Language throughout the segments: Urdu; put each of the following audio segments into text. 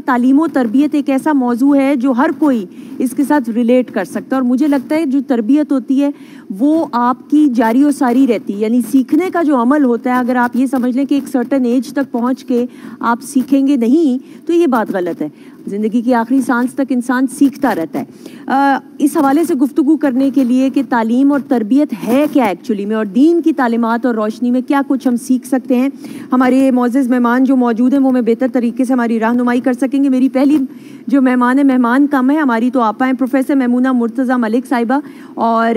تعلیم و تربیت ایک ایسا موضوع ہے جو ہر کوئی اس کے ساتھ ریلیٹ کر سکتا ہے، اور مجھے لگتا ہے جو تربیت ہوتی ہے وہ آپ کی جاری و ساری رہتی ہے، یعنی سیکھنے کا جو عمل ہوتا ہے، اگر آپ یہ سمجھ لیں کہ ایک سرٹن ایج تک پہنچ کے آپ سیکھیں گے نہیں تو یہ بات غلط ہے. زندگی کی آخری سانس تک انسان سیکھتا رہتا ہے. اس حوالے سے گفتگو کرنے کے لیے کہ تعلیم اور تربیت ہے کیا ایکچولی میں، اور دین کی تعلیمات اور روشنی میں کیا کچھ ہم سیکھ سکتے ہیں، ہمارے معزز مہمان جو موجود ہیں وہ میں بہتر طریقے سے ہماری رہنمائی کر سکیں گے. میری پہلی جو مہمان ہے، مہمان کم ہے، ہماری تو آپا ہیں، پروفیسر میمونہ مرتضیٰ ملک صاحبہ، اور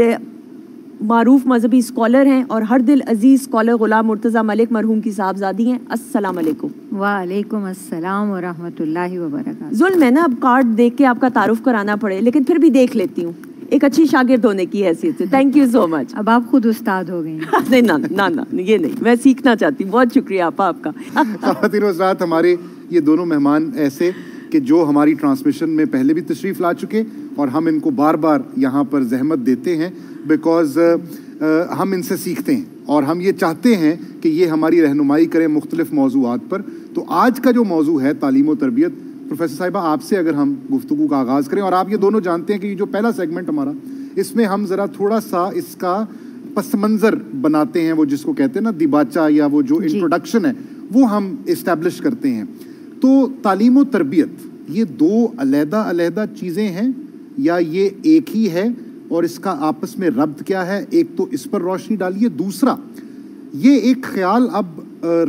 معروف مذہبی اسکالر ہیں اور ہر دل عزیز اسکالر غلام مرتضیٰ ملک مرحوم کی صاحبزادی ہیں. السلام علیکم. وعلیکم السلام ورحمۃ اللہ وبرکاتہ. ظلم ہے نا اب کارڈ دیکھ کے آپ کا تعارف کرانا پڑے، لیکن پھر بھی دیکھ لیتی ہوں ایک اچھی شاگرد ہونے کی حیثیت سے. تھینک یو سو مچ. اب آپ خود استاد ہو گئے ہیں. نہیں نہ یہ نہیں، میں سیکھنا چاہتی ہوں. بہت شکریہ آپ کا. خواتین و حضرات، ہمارے یہ دونوں مہمان ایسے کہ جو ہماری ٹرانسمیشن میں پہلے بھی تشریف لا چکے، اور ہم ان کو بار بار یہاں پر زحمت دیتے ہیں بیکاز ہم ان سے سیکھتے ہیں اور ہم یہ چاہتے ہیں کہ یہ ہماری رہنمائی کریں مختلف موضوعات پر. تو آج کا جو موضوع ہے تعلیم و تربیت، پروفیسر صاحبہ آپ سے اگر ہم گفتگو کا آغاز کریں، اور آپ یہ دونوں جانتے ہیں کہ یہ جو پہلا سیگمنٹ ہمارا، اس میں ہم ذرا تھوڑا سا اس کا پس منظر بناتے ہیں، وہ جس کو کہتے ہیں نا دیباچہ، یا وہ جو انٹروڈکشن ہے وہ ہم اسٹیبلش کرتے ہیں. تو تعلیم و تربیت یہ دو علیحدہ چیزیں ہیں یا یہ ایک ہی ہے، اور اس کا آپس میں ربط کیا ہے؟ ایک تو اس پر روشنی ڈالیے. دوسرا، یہ ایک خیال اب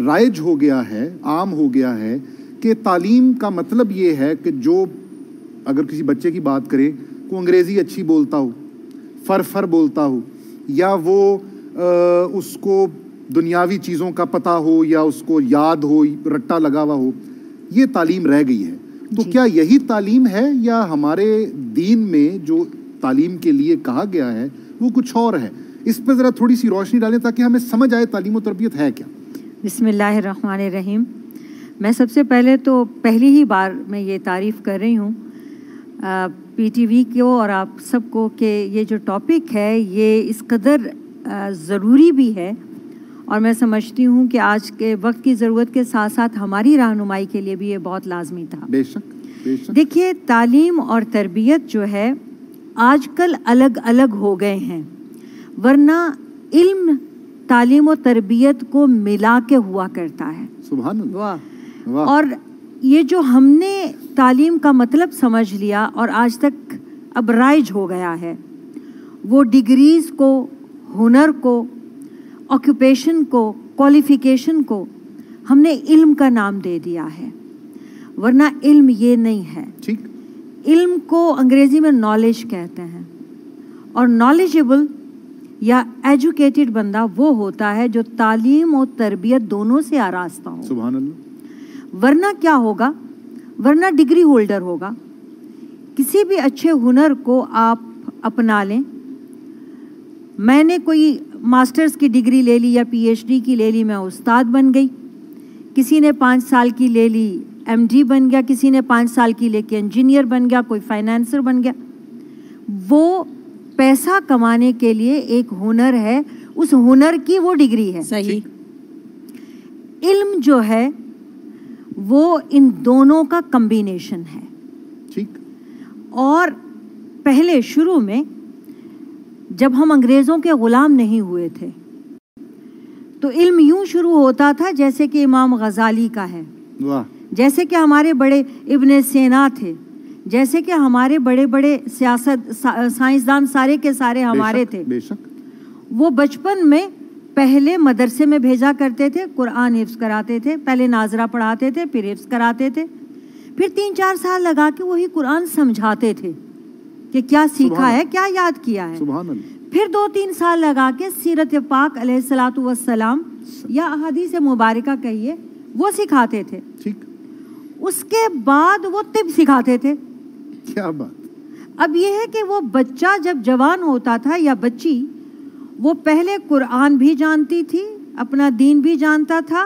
رائج ہو گیا ہے، عام ہو گیا ہے کہ تعلیم کا مطلب یہ ہے کہ جو اگر کسی بچے کی بات کریں، وہ انگریزی اچھی بولتا ہو، فر بولتا ہو، یا وہ اس کو دنیاوی چیزوں کا پتہ ہو، یا اس کو یاد ہو، رٹا لگا ہوا ہو، یہ تعلیم رہ گئی ہے. تو کیا یہی تعلیم ہے، یا ہمارے دین میں جو تعلیم کے لیے کہا گیا ہے وہ کچھ اور ہے؟ اس پہ ذرا تھوڑی سی روشنی ڈالیں تاکہ ہمیں سمجھ آئے تعلیم و تربیت ہے کیا. بسم اللہ الرحمن الرحیم. میں سب سے پہلے تو پہلی ہی بار میں یہ تعریف کر رہی ہوں پی ٹی وی کو اور آپ سب کو کہ یہ جو ٹاپک ہے یہ اس قدر ضروری بھی ہے، اور میں سمجھتی ہوں کہ آج کے وقت کی ضرورت کے ساتھ ساتھ ہماری رہنمائی کے لیے بھی یہ بہت لازمی تھا. بے شک. دیکھیے، تعلیم اور تربیت جو ہے آج کل الگ ہو گئے ہیں، ورنہ علم تعلیم و تربیت کو ملا کے ہوا کرتا ہے. سبحان اللہ. اور یہ جو ہم نے تعلیم کا مطلب سمجھ لیا اور آج تک اب رائج ہو گیا ہے، وہ ڈگریز کو، ہنر کو، آکوپیشن کو، کوالیفیکیشن کو ہم نے علم کا نام دے دیا ہے، ورنہ علم یہ نہیں ہے. ٹھیک. علم کو انگریزی میں نالج کہتے ہیں، اور نالجبل یا ایجوکیٹڈ بندہ وہ ہوتا ہے جو تعلیم و تربیت دونوں سے آراستہ ہو. سبحان اللہ. ورنہ کیا ہوگا؟ ورنہ ڈگری ہولڈر ہوگا. کسی بھی اچھے ہنر کو آپ اپنا لیں. میں نے کوئی ماسٹرز کی ڈگری لے لی یا پی ایچ ڈی کی لے لی، میں استاد بن گئی. کسی نے 5 سال کی لے لی، ایم ڈی بن گیا. کسی نے 5 سال کی لے کے انجینئر بن گیا، کوئی فائنانسر بن گیا. وہ پیسہ کمانے کے لیے ایک ہنر ہے، اس ہنر کی وہ ڈگری ہے. صحیح. علم جو ہے وہ ان دونوں کا کمبینیشن ہے. ٹھیک. اور پہلے شروع میں جب ہم انگریزوں کے غلام نہیں ہوئے تھے تو علم یوں شروع ہوتا تھا جیسے کہ امام غزالی کا ہے، جیسے کہ ہمارے بڑے ابن سینا تھے، جیسے کہ ہمارے بڑے بڑے سائنسدان سارے کے سارے ہمارے تھے. وہ بچپن میں پہلے مدرسے میں بھیجا کرتے تھے، قرآن حفظ کراتے تھے، پہلے ناظرہ پڑھاتے تھے، پھر حفظ کراتے تھے، پھر 3-4 سال لگا کے وہی قرآن سمجھاتے تھے کہ کیا سیکھا ہے، کیا یاد کیا ہے. پھر 2-3 سال لگا کے سیرت پاک علیہ الصلاۃ والسلام یا احادیث مبارکہ کہیے وہ سکھاتے تھے. اس کے بعد وہ طب سکھاتے تھے. کیا بات. اب یہ ہے کہ وہ بچہ جب جوان ہوتا تھا یا بچی، وہ پہلے قرآن بھی جانتی تھی، اپنا دین بھی جانتا تھا،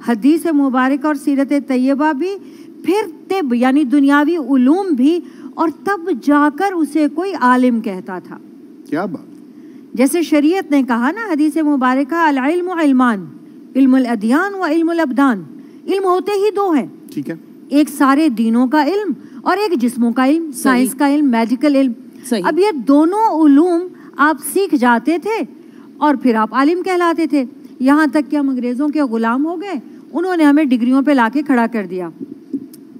حدیث مبارکہ اور سیرت طیبہ بھی، پھر طب یعنی دنیاوی علوم بھی، اور تب جا کر اسے کوئی عالم کہتا تھا. کیا بات. جیسے شریعت نے کہا نا حدیث مبارکہ، العلم علمان، علم الادیان و علم الابدان. علم ہوتے ہی 2 ہیں. ٹھیک ہے. ایک سارے دینوں کا علم اور ایک جسموں کا علم، سائنس کا علم، میڈیکل علم. اب یہ دونوں علوم آپ سیکھ جاتے تھے اور پھر آپ عالم کہلاتے تھے. یہاں تک کہ ہم انگریزوں کے غلام ہو گئے، انہوں نے ہمیں ڈگریوں پہ لا کے کھڑا کر دیا.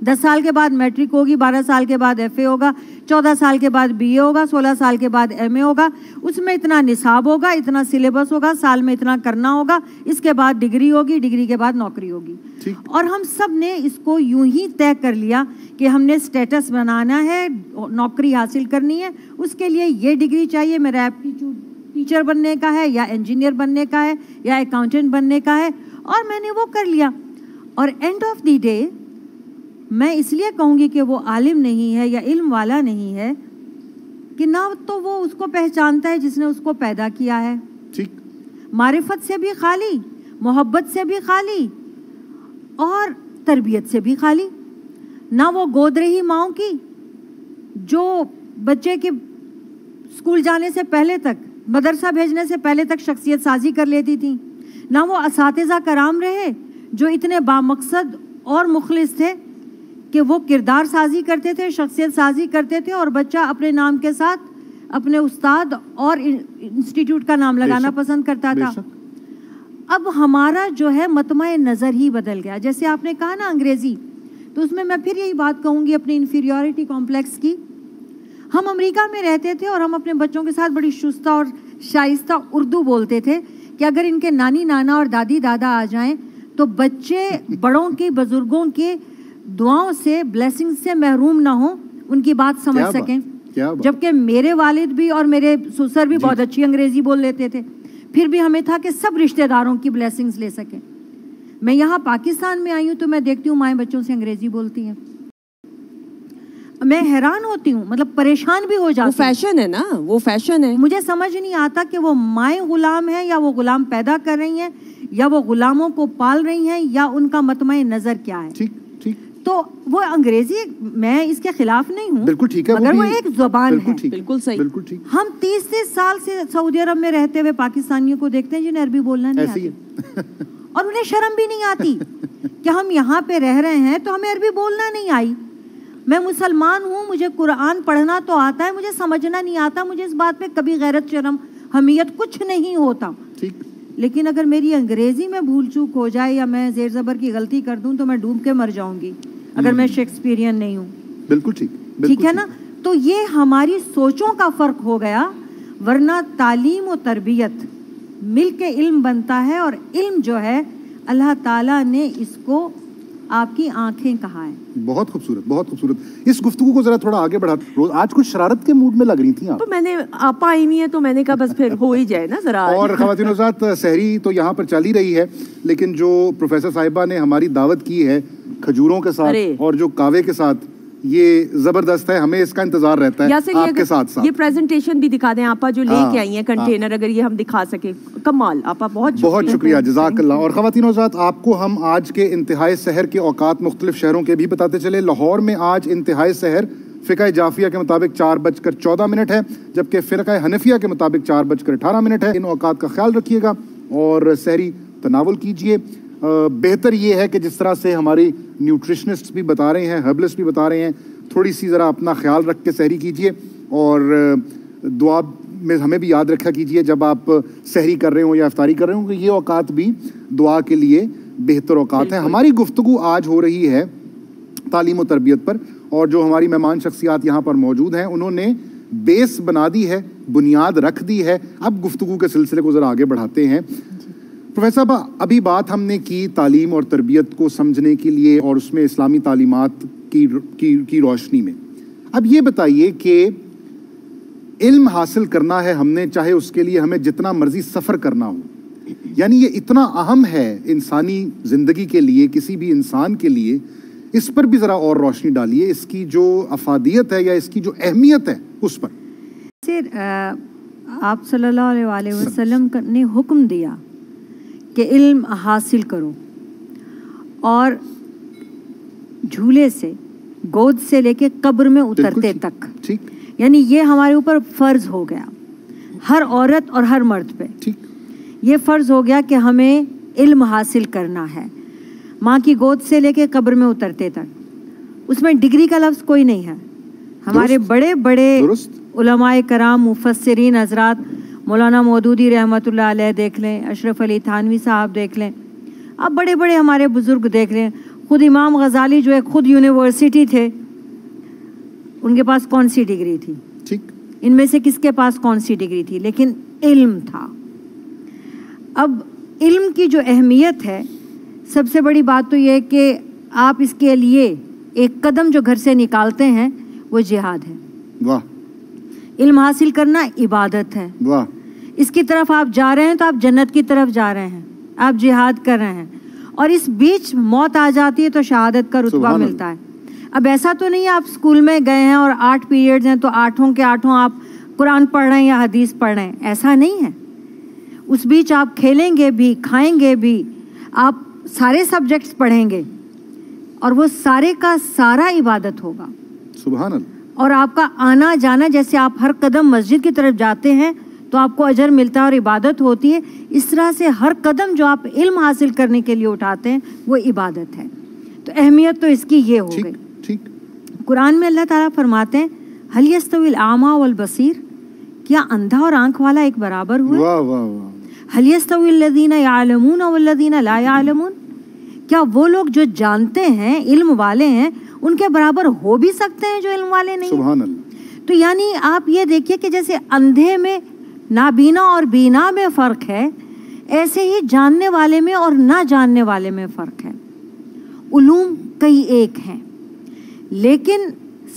10 سال کے بعد میٹرک ہوگی، 12 سال کے بعد ایف اے ہوگا، 14 سال کے بعد بی اے ہوگا، 16 سال کے بعد ایم اے ہوگا. اس میں اتنا نصاب ہوگا، اتنا سلیبس ہوگا، سال میں اتنا کرنا ہوگا. اس کے بعد ڈگری ہوگی، ڈگری کے بعد نوکری ہوگی. اور ہم سب نے اس کو یوں ہی طے کر لیا کہ ہم نے سٹیٹس بنانا ہے، نوکری حاصل کرنی ہے، اس کے لیے یہ ڈگری چاہیے. میرا ایپٹیٹیوڈ ٹیچر بننے کا ہے یا انجینئر بننے کا ہے یا اکاؤنٹنٹ بننے کا ہے، اور میں نے وہ کر لیا. اور اینڈ آف دی ڈے میں اس لیے کہوں گی کہ وہ عالم نہیں ہے یا علم والا نہیں ہے کہ نہ تو وہ اس کو پہچانتا ہے جس نے اس کو پیدا کیا ہے، معرفت سے بھی خالی، محبت سے بھی خالی اور تربیت سے بھی خالی. نہ وہ گود رہی ماؤں کی جو بچے کے اسکول جانے سے پہلے تک، مدرسہ بھیجنے سے پہلے تک شخصیت سازی کر لیتی تھیں. نہ وہ اساتذہ کرام رہے جو اتنے بامقصد اور مخلص تھے کہ وہ کردار سازی کرتے تھے، شخصیت سازی کرتے تھے، اور بچہ اپنے نام کے ساتھ اپنے استاد اور انسٹیٹیوٹ کا نام لگانا پسند کرتا تھا. اب ہمارا جو ہے مطمع نظر ہی بدل گیا. جیسے آپ نے کہا نا انگریزی، تو اس میں پھر یہی بات کہوں گی اپنی انفیریورٹی کمپلیکس کی. ہم امریکہ میں رہتے تھے اور ہم اپنے بچوں کے ساتھ بڑی شستہ اور شائستہ اردو بولتے تھے کہ اگر ان کے نانی نانا اور دادی دادا آ جائیں تو بچے بڑوں کی، بزرگوں کے دعاؤں سے، بلیسنگ سے محروم نہ ہوں، ان کی بات سمجھ سکیں. جبکہ میرے والد بھی اور میرے سسر بھی بہت اچھی انگریزی بول لیتے تھے، پھر بھی ہمیں تھا کہ سب رشتہ داروں کی بلیسنگز لے سکیں. میں یہاں پاکستان میں آئی ہوں تو میں دیکھتی ہوں مائیں بچوں سے انگریزی بولتی ہیں. میں حیران ہوتی ہوں، مطلب پریشان بھی ہو جاتی ہوں. وہ فیشن ہے نا، وہ فیشن ہے. مجھے سمجھ نہیں آتا کہ وہ مائیں غلام ہیں یا وہ غلام پیدا کر رہی ہیں یا وہ غلاموں کو پال رہی ہیں یا ان کا مطمع نظر کیا ہے. تو وہ انگریزی، میں اس کے خلاف نہیں ہوں، بالکل ٹھیک ہے، مگر وہ ایک زبان ہے. بالکل صحیح. ہم 30 سال سے سعودی عرب میں رہتے ہوئے پاکستانیوں کو دیکھتے ہیں جنہیں عربی بولنا نہیں آتی اور انہیں شرم بھی نہیں آتی کہ ہم یہاں پہ رہ رہے ہیں تو ہمیں عربی بولنا نہیں آئی. میں مسلمان ہوں، مجھے قرآن پڑھنا تو آتا ہے، مجھے سمجھنا نہیں آتا. مجھے اس بات پہ کبھی غیرت، شرم، حمیت کچھ نہیں ہوتا. لیکن اگر میری انگریزی میں بھول چوک ہو جائے یا میں زیر زبر کی غلطی کر دوں تو میں ڈوب کے مر جاؤں گی اگر میں شیکسپیرین نہیں ہوں. بالکل ٹھیک ہے نا. تو یہ ہماری سوچوں کا فرق ہو گیا، ورنہ تعلیم و تربیت مل کے علم بنتا ہے، اور علم جو ہے اللہ تعالیٰ نے اس کو آپ کی آنکھیں کہا ہے. بہت خوبصورت، بہت خوبصورت. اس گفتگو کو ذرا تھوڑا آگے بڑھا. آج کچھ شرارت کے موڈ میں لگ رہی تھیں آپ. تو میں نے آپا آئی ہوئی ہے تو میں نے کہا بس پھر ہو ہی جائے نا ذرا. اور خواتین حضرات، سحری تو یہاں پر چل ہی رہی ہے، لیکن جو پروفیسر صاحبہ نے ہماری دعوت کی ہے کھجوروں کے ساتھ اور جو کاوے کے ساتھ، یہ زبردست ہے. ہمیں اس کا انتظار رہتا ہے آپ کے ساتھ ساتھ. یہ پریزنٹیشن بھی دکھا دیں آپا جو لے کے آئی ہیں کنٹینر، اگر یہ ہم دکھا سکیں. کمال آپا، بہت شکریہ، جزاک اللہ. اور خواتین و حضرات، آپ کو ہم آج کے انتہائی سحر کے اوقات مختلف شہروں کے بھی بتاتے چلے. لاہور میں آج انتہائی سحر فقہ جعفریہ کے مطابق 4:14 ہے، جبکہ فرقہ حنفیہ کے مطابق 4:18 ہے. ان اوقات کا خیال رکھیے گا اور سحری تناول کیجئے. بہتر یہ ہے کہ جس طرح سے ہماری نیوٹریشنسٹ بھی بتا رہے ہیں، ہربلسٹ بھی بتا رہے ہیں، تھوڑی سی ذرا اپنا خیال رکھ کے سحری کیجئے. اور دعا میں ہمیں بھی یاد رکھا کیجئے جب آپ سحری کر رہے ہوں یا افطاری کر رہے ہوں کہ یہ اوقات بھی دعا کے لیے بہتر اوقات ہیں. ہماری گفتگو آج ہو رہی ہے تعلیم و تربیت پر، اور جو ہماری مہمان شخصیات یہاں پر موجود ہیں انہوں نے بیس بنا دی ہے، بنیاد رکھ دی ہے. اب گفتگو کے سلسلے کو ذرا آگے بڑھاتے ہیں. پروفیسر صاحب، ابھی بات ہم نے کی تعلیم اور تربیت کو سمجھنے کے لیے اور اس میں اسلامی تعلیمات کی روشنی میں. اب یہ بتائیے کہ علم حاصل کرنا ہے ہم نے، چاہے اس کے لیے ہمیں جتنا مرضی سفر کرنا ہو، یعنی یہ اتنا اہم ہے انسانی زندگی کے لیے، کسی بھی انسان کے لیے. اس پر بھی ذرا اور روشنی ڈالیے، اس کی جو افادیت ہے یا اس کی جو اہمیت ہے اس پر. آپ صلی اللہ علیہ وسلم نے حکم دیا کہ علم حاصل کرو، اور جھولے سے، گود سے لے کے قبر میں اترتے تک، یعنی یہ ہمارے اوپر فرض ہو گیا، ہر عورت اور ہر مرد پہ یہ فرض ہو گیا کہ ہمیں علم حاصل کرنا ہے، ماں کی گود سے لے کے قبر میں اترتے تک. اس میں ڈگری کا لفظ کوئی نہیں ہے. ہمارے بڑے بڑے علماء کرام مفسرین حضرات، مولانا مودودی رحمۃ اللہ علیہ دیکھ لیں، اشرف علی تھانوی صاحب دیکھ لیں، اب بڑے بڑے ہمارے بزرگ دیکھ لیں، خود امام غزالی جو ہے خود یونیورسٹی تھے، ان کے پاس کون سی ڈگری تھی؟ ٹھیک. ان میں سے کس کے پاس کون سی ڈگری تھی؟ لیکن علم تھا. اب علم کی جو اہمیت ہے، سب سے بڑی بات تو یہ ہے کہ آپ اس کے لیے ایک قدم جو گھر سے نکالتے ہیں وہ جہاد ہے. واہ. علم حاصل کرنا عبادت ہے. واہ. اس کی طرف آپ جا رہے ہیں تو آپ جنت کی طرف جا رہے ہیں، آپ جہاد کر رہے ہیں، اور اس بیچ موت آ جاتی ہے تو شہادت کا رتبہ ملتا ہے. اب ایسا تو نہیں آپ اسکول میں گئے ہیں اور 8 پیریڈز ہیں تو 8 کے 8 آپ قرآن پڑھ رہے ہیں یا حدیث پڑھ رہے ہیں، ایسا نہیں ہے. اس بیچ آپ کھیلیں گے بھی، کھائیں گے بھی، آپ سارے سبجیکٹس پڑھیں گے، اور وہ سارے کا سارا عبادت ہوگا. سبحان اللہ. اور آپ کا آنا جانا، جیسے آپ ہر قدم مسجد کی طرف جاتے ہیں تو آپ کو اجر ملتا ہے اور عبادت ہوتی ہے، اس طرح سے ہر قدم جو آپ علم حاصل کرنے کے لیے اٹھاتے ہیں وہ عبادت ہے. تو اہمیت تو اس کی یہ ہو گئی. ٹھیک. قرآن میں اللہ تعالیٰ فرماتے ہیں هل يستوي الأعمى والبصير، کیا اندھا اور آنکھ والا ایک برابر ہوئے؟ واہ واہ واہ. هل يستوي الذين يعلمون والذين لا يعلمون، کیا وہ لوگ جو جانتے ہیں، علم والے ہیں، ان کے برابر ہو بھی سکتے ہیں جو علم والے نہیں؟ سبحان اللہ. تو یعنی آپ یہ دیکھیے کہ جیسے اندھے میں نابینا اور بینا میں فرق ہے، ایسے ہی جاننے والے میں اور نہ جاننے والے میں فرق ہے. علوم کئی ایک ہیں، لیکن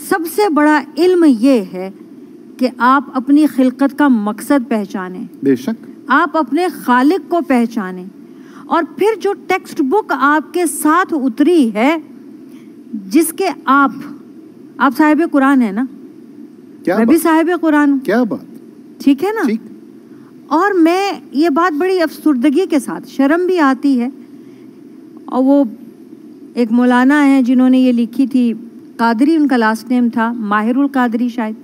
سب سے بڑا علم یہ ہے کہ آپ اپنی خلقت کا مقصد پہچانیں. بے شک. آپ اپنے خالق کو پہچانیں، اور پھر جو ٹیکسٹ بک آپ کے ساتھ اتری ہے، جس کے آپ صاحب قرآن ہیں نا، میں بھی صاحب قرآن ہوں. کیا بات. ٹھیک ہے نا. اور میں یہ بات بڑی افسردگی کے ساتھ، شرم بھی آتی ہے، اور وہ ایک مولانا ہیں جنہوں نے یہ لکھی تھی، قادری ان کا لاسٹ نیم تھا، ماہر القادری شاید،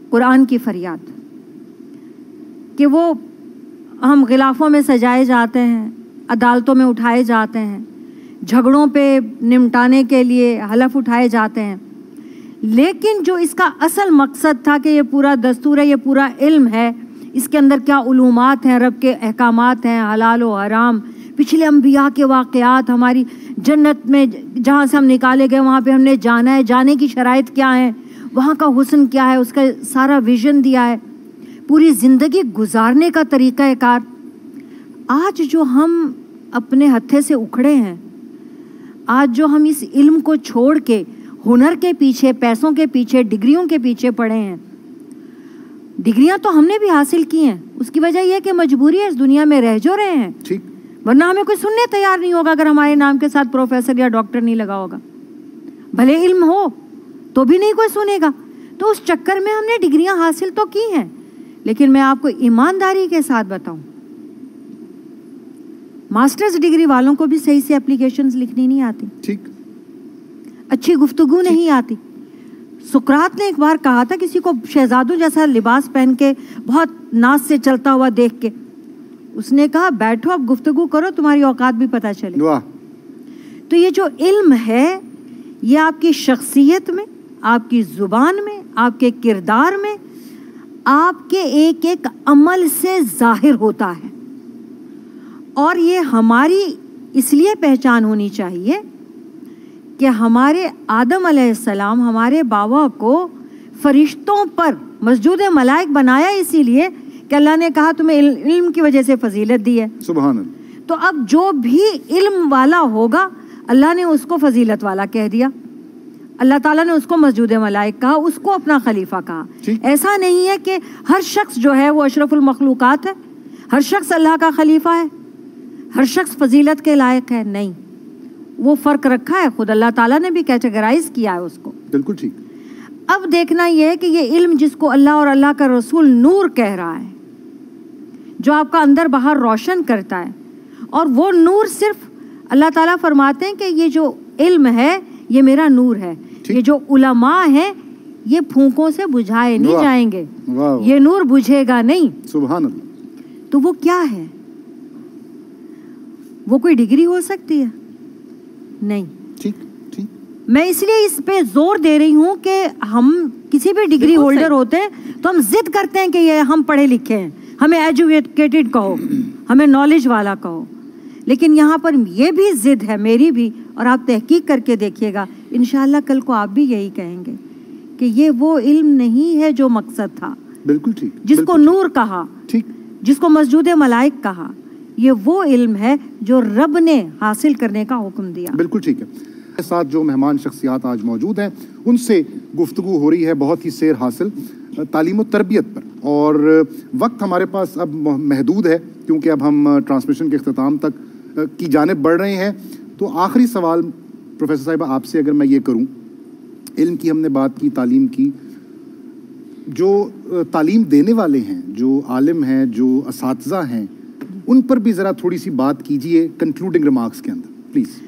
قرآن کی فریاد، کہ وہ ہم غلافوں میں سجائے جاتے ہیں، عدالتوں میں اٹھائے جاتے ہیں، جھگڑوں پہ نمٹانے کے لیے حلف اٹھائے جاتے ہیں، لیکن جو اس کا اصل مقصد تھا کہ یہ پورا دستور ہے، یہ پورا علم ہے، اس کے اندر کیا علومات ہیں، رب کے احکامات ہیں، حلال و حرام، پچھلے انبیاء کے واقعات، ہماری جنت میں جہاں سے ہم نکالے گئے وہاں پہ ہم نے جانا ہے، جانے کی شرائط کیا ہیں، وہاں کا حسن کیا ہے، اس کا سارا ویژن دیا ہے، پوری زندگی گزارنے کا طریقہ کار. آج جو ہم اپنے ہتھے سے اکھڑے ہیں، آج جو ہم اس علم کو چھوڑ کے ہنر کے پیچھے، پیسوں کے پیچھے، ڈگریوں کے پیچھے پڑے ہیں. ڈگریاں تو ہم نے بھی حاصل کی ہیں، اس کی وجہ یہ کہ مجبوری ہے، اس دنیا میں رہ جو رہے ہیں، ورنہ ہمیں کوئی سننے تیار نہیں ہوگا اگر ہمارے نام کے ساتھ پروفیسر یا ڈاکٹر نہیں لگا ہوگا. بھلے علم ہو تو بھی نہیں کوئی سنے گا. تو اس چکر میں ہم نے ڈگریاں حاصل تو کی ہیں، لیکن میں آپ کو ایمانداری کے ساتھ بتاؤں، ماسٹرز ڈگری والوں کو بھی صحیح سے اپلیکیشنز لکھنی نہیں آتی، ٹھیک، اچھی گفتگو نہیں آتی. سقراط نے ایک بار کہا تھا کسی کو شہزادوں جیسا لباس پہن کے بہت ناز سے چلتا ہوا دیکھ کے، اس نے کہا بیٹھو اب گفتگو کرو، تمہاری اوقات بھی پتہ چلے. واہ. تو یہ جو علم ہے یہ آپ کی شخصیت میں، آپ کی زبان میں، آپ کے کردار میں، آپ کے ایک ایک عمل سے ظاہر ہوتا ہے. اور یہ ہماری اس لیے پہچان ہونی چاہیے کہ ہمارے آدم علیہ السلام، ہمارے بابا کو فرشتوں پر مسجود ملائک بنایا اسی لیے کہ اللہ نے کہا تمہیں علم کی وجہ سے فضیلت دی ہے. سبحان اللہ. تو اب جو بھی علم والا ہوگا اللہ نے اس کو فضیلت والا کہہ دیا، اللہ تعالیٰ نے اس کو مسجود ملائک کہا، اس کو اپنا خلیفہ کہا. ایسا نہیں ہے کہ ہر شخص جو ہے وہ اشرف المخلوقات ہے، ہر شخص اللہ کا خلیفہ ہے، ہر شخص فضیلت کے لائق ہے، نہیں. وہ فرق رکھا ہے، خود اللہ تعالیٰ نے بھی کیٹیگرائز کیا ہے اس کو. بالکل ٹھیک. اب دیکھنا یہ ہے کہ یہ علم جس کو اللہ اور اللہ کا رسول نور کہہ رہا ہے، جو آپ کا اندر باہر روشن کرتا ہے، اور وہ نور صرف اللہ تعالیٰ فرماتے ہیں کہ یہ جو علم ہے یہ میرا نور ہے. یہ جو علماء ہیں یہ پھونکوں سے بجھائے نہیں جائیں گے، یہ نور بجھے گا نہیں. سبحان اللہ. تو وہ کیا ہے؟ وہ کوئی ڈگری ہو سکتی ہے؟ نہیں. ٹھیک ٹھیک. میں اس لیے اس پہ زور دے رہی ہوں کہ ہم کسی بھی ڈگری ہولڈر ہوتے ہیں تو ہم ضد کرتے ہیں کہ یہ ہم پڑھے لکھے ہیں، ہمیں ایجوکیٹڈ کہو، ہمیں نالج والا کہو، لیکن یہاں پر یہ بھی ضد ہے میری بھی، اور آپ تحقیق کر کے دیکھیے گا انشاءاللہ کل کو آپ بھی یہی کہیں گے کہ یہ وہ علم نہیں ہے جو مقصد تھا، بالکل ٹھیک، جس کو نور کہا، ٹھیک، جس کو مسجود ملائک کہا، یہ وہ علم ہے جو رب نے حاصل کرنے کا حکم دیا۔ بالکل ٹھیک ہے۔ ساتھ جو مہمان شخصیات آج موجود ہیں ان سے گفتگو ہو رہی ہے بہت ہی سیر حاصل تعلیم و تربیت پر، اور وقت ہمارے پاس اب محدود ہے کیونکہ اب ہم ٹرانسمیشن کے اختتام تک کی جانب بڑھ رہے ہیں۔ تو آخری سوال پروفیسر صاحبہ آپ سے اگر میں یہ کروں، علم کی ہم نے بات کی، تعلیم کی، جو تعلیم دینے والے ہیں، جو عالم ہیں، جو اساتذہ ہیں، ان پر بھی ذرا تھوڑی سی بات کیجئے کنکلوڈنگ ریمارکس کے اندر پلیز۔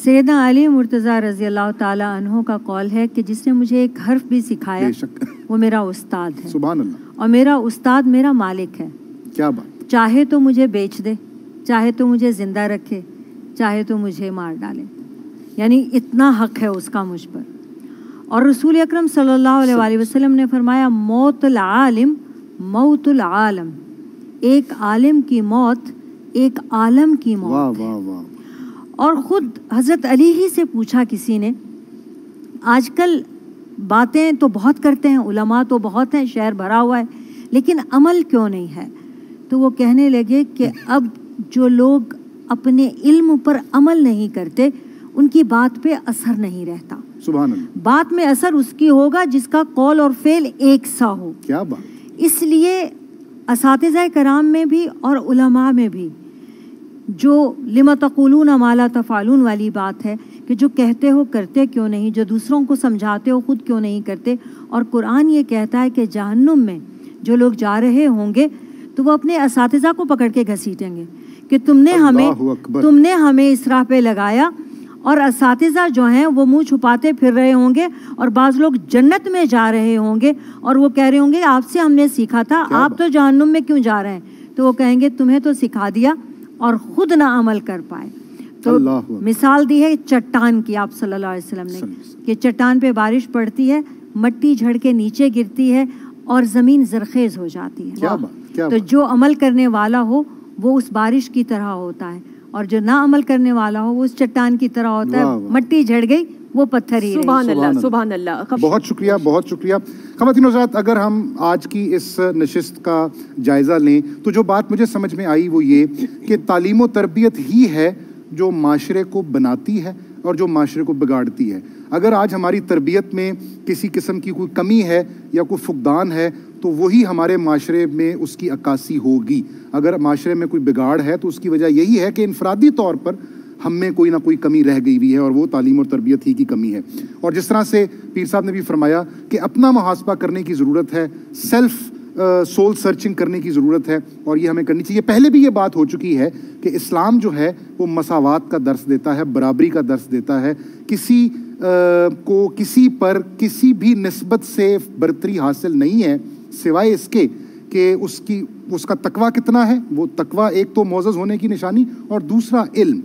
سیدنا علی مرتضیٰ رضی اللہ تعالیٰ عنہ کا قول ہے کہ جس نے مجھے ایک حرف بھی سکھایا وہ میرا استاد ہے، سبحان اللہ، اور میرا استاد میرا مالک ہے۔ کیا بات، چاہے تو مجھے بیچ دے، چاہے تو مجھے زندہ رکھے، چاہے تو مجھے مار ڈالے، یعنی اتنا حق ہے اس کا مجھ پر۔ اور رسول اکرم صلی اللہ علیہ وآلہ وسلم نے فرمایا موت العالم موت العالم، ایک عالم کی موت ایک عالم کی موت۔ واہ واہ واہ۔ اور خود حضرت علی ہی سے پوچھا کسی نے، آج کل باتیں تو بہت کرتے ہیں، علماء تو بہت ہیں، شہر بھرا ہوا ہے، لیکن عمل کیوں نہیں ہے؟ تو وہ کہنے لگے کہ اب جو لوگ اپنے علم پر عمل نہیں کرتے ان کی بات پہ اثر نہیں رہتا۔ سبحان اللہ۔ بات میں اثر اس کی ہوگا جس کا قول اور فعل ایک سا ہو۔ کیا بات۔ اس لیے اساتذہ کرام میں بھی اور علماء میں بھی جو لما تقولون ما لا تفعلون والی بات ہے کہ جو کہتے ہو کرتے کیوں نہیں، جو دوسروں کو سمجھاتے ہو خود کیوں نہیں کرتے۔ اور قرآن یہ کہتا ہے کہ جہنم میں جو لوگ جا رہے ہوں گے تو وہ اپنے اساتذہ کو پکڑ کے گھسیٹیں گے کہ تم نے ہمیں اس راہ پہ لگایا، اور اساتذہ جو ہیں وہ منہ چھپاتے پھر رہے ہوں گے، اور بعض لوگ جنت میں جا رہے ہوں گے اور وہ کہہ رہے ہوں گے آپ سے ہم نے سیکھا تھا، آپ تو جہنم میں کیوں جا رہے ہیں؟ تو وہ کہیں گے تمہیں تو سکھا دیا اور خود نہ عمل کر پائے۔ تو مثال دی ہے چٹان کی آپ صلی اللہ علیہ وسلم نے کہ چٹان پہ بارش پڑتی ہے، مٹی جھڑ کے نیچے گرتی ہے اور زمین زرخیز ہو جاتی ہے۔ تو جو عمل کرنے والا ہو وہ اس بارش کی طرح ہوتا ہے، اور جو نہ عمل کرنے والا ہو وہ اس چٹان کی طرح ہوتا ہے، مٹی جھڑ گئی وہ پتھر ہی رہی۔ سبحان اللہ، سبحان اللہ۔ بہت شکریہ، بہت شکریہ۔ خواتین و حضرات، اگر ہم آج کی اس نشست کا جائزہ لیں تو جو بات مجھے سمجھ میں آئی وہ یہ کہ تعلیم و تربیت ہی ہے جو معاشرے کو بناتی ہے اور جو معاشرے کو بگاڑتی ہے۔ اگر آج ہماری تربیت میں کسی قسم کی کوئی کمی ہے یا کوئی فقدان ہے تو وہی ہمارے معاشرے میں اس کی عکاسی ہوگی۔ اگر معاشرے میں کوئی بگاڑ ہے تو اس کی وجہ یہی ہے کہ انفرادی طور پر ہم میں کوئی نہ کوئی کمی رہ گئی ہوئی ہے، اور وہ تعلیم اور تربیت ہی کی کمی ہے۔ اور جس طرح سے پیر صاحب نے بھی فرمایا کہ اپنا محاسبہ کرنے کی ضرورت ہے، سیلف سول سرچنگ کرنے کی ضرورت ہے، اور یہ ہمیں کرنی چاہیے۔ پہلے بھی یہ بات ہو چکی ہے کہ اسلام جو ہے وہ مساوات کا درس دیتا ہے، برابری کا درس دیتا ہے، کسی کو کسی پر کسی بھی نسبت سے برتری حاصل نہیں ہے سوائے اس کے کہ اس کا تقویٰ کتنا ہے۔ وہ تقویٰ ایک تو معزز ہونے کی نشانی، اور دوسرا علم۔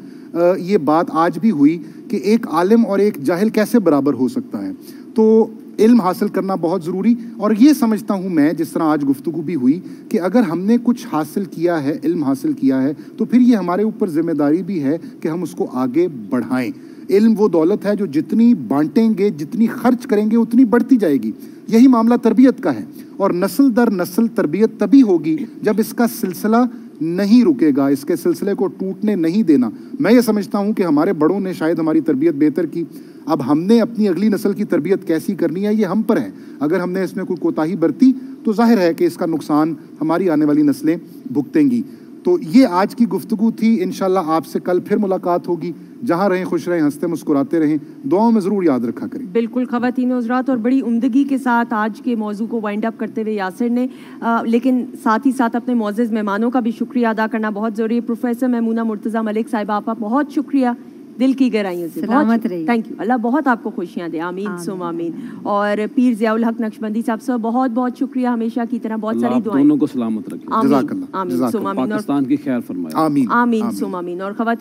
یہ بات آج بھی ہوئی کہ ایک عالم اور ایک جاہل کیسے برابر ہو سکتا ہے۔ تو علم حاصل کرنا بہت ضروری، اور یہ سمجھتا ہوں میں جس طرح آج گفتگو بھی ہوئی کہ اگر ہم نے کچھ حاصل کیا ہے، علم حاصل کیا ہے، تو پھر یہ ہمارے اوپر ذمہ داری بھی ہے کہ ہم اس کو آگے بڑھائیں۔ علم وہ دولت ہے جو جتنی بانٹیں گے، جتنی خرچ کریں گے اتنی بڑھتی جائے گی۔ یہی معاملہ تربیت کا ہے، اور نسل در نسل تربیت تبھی ہوگی جب اس کا سلسلہ نہیں رکے گا، اس کے سلسلے کو ٹوٹنے نہیں دینا۔ میں یہ سمجھتا ہوں کہ ہمارے بڑوں نے شاید ہماری تربیت بہتر کی، اب ہم نے اپنی اگلی نسل کی تربیت کیسی کرنی ہے یہ ہم پر ہے۔ اگر ہم نے اس میں کوئی کوتاہی برتی تو ظاہر ہے کہ اس کا نقصان ہماری آنے والی نسلیں بھگتیں گی۔ تو یہ آج کی گفتگو تھی، انشاءاللہ آپ سے کل پھر ملاقات ہوگی۔ جہاں رہیں خوش رہیں، ہنستے مسکراتے رہیں، دعاؤں میں ضرور یاد رکھا کریں۔ بالکل خواتین و حضرات، اور بڑی عمدگی کے ساتھ آج کے موضوع کو وائنڈ اپ کرتے ہوئے یاسر نے لیکن ساتھ ہی ساتھ اپنے معزز مہمانوں کا بھی شکریہ ادا کرنا بہت ضروری ہے۔ پروفیسر میمونہ مرتضیٰ ملک صاحبہ، آپ کا بہت شکریہ دل کی گہرائیوں سے، سلامت رہیے، تھینک یو، اللہ بہت آپ کو خوشیاں دے، آمین ثم آمین۔ اور پیر ضیاء الحق نقشبندی صاحب سے بہت بہت شکریہ، ہمیشہ کی طرح بہت ساری دعائیں، دونوں کو سلامت رکھے، آمین آمین ثم آمین، پاکستان کی خیر فرمائے، آمین ثم آمین۔ اور خواتین